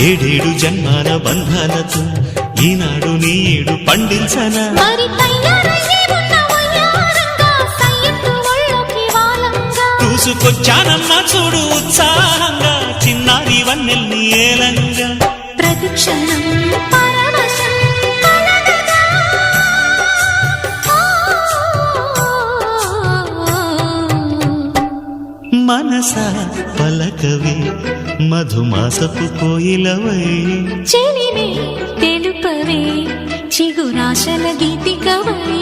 ఏడేడు జన్మాల బంధాలతో ఈనాడు నీడు పండించనా మరి తయారయ్యే ఉన్న వయ్యారంగా సయ్యత్తు ఒళ్ళోకి వాలంగా చూసుకొచ్చానమ్మా చూడు ఉత్సాహంగా చిన్నారి వన్నెల్ని ఏలంగా ప్రతిక్షణం పరవశం కలగగా. మనసా పలకవే మధుమాసపు కోయిలవై చెలిమే తెలుపవే చిగురాశల గీతికవై